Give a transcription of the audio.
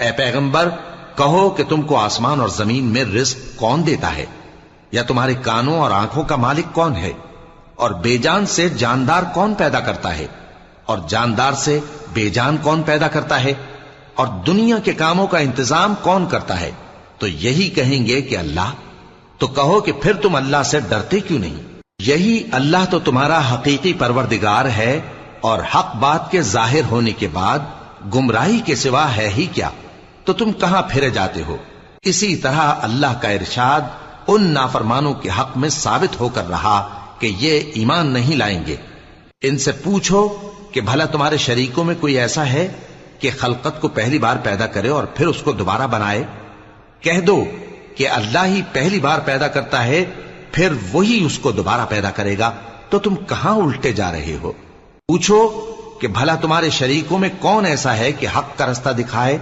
اے پیغمبر کہو کہ تم کو آسمان اور زمین میں رزق کون دیتا ہے؟ یا تمہارے کانوں اور آنکھوں کا مالک کون ہے؟ اور بے جان سے جاندار کون پیدا کرتا ہے؟ اور جاندار سے بے جان کون پیدا کرتا ہے؟ اور دنیا کے کاموں کا انتظام کون کرتا ہے؟ تو یہی کہیں گے کہ اللہ۔ تو کہو کہ پھر تم اللہ سے ڈرتے کیوں نہیں؟ یہی اللہ تو تمہارا حقیقی پروردگار ہے، اور حق بات کے ظاہر ہونے کے بعد گمراہی کے سوا ہے ہی کیا؟ تو تم کہاں پھرے جاتے ہو؟ اسی طرح اللہ کا ارشاد ان نافرمانوں کے حق میں ثابت ہو کر رہا کہ یہ ایمان نہیں لائیں گے۔ ان سے پوچھو کہ بھلا تمہارے شریکوں میں کوئی ایسا ہے کہ خلقت کو پہلی بار پیدا کرے اور پھر اس کو دوبارہ بنائے؟ کہہ دو کہ اللہ ہی پہلی بار پیدا کرتا ہے، پھر وہی اس کو دوبارہ پیدا کرے گا۔ تو تم کہاں الٹے جا رہے ہو؟ پوچھو کہ بھلا تمہارے شریکوں میں کون ایسا ہے کہ حق کا رستہ دکھائے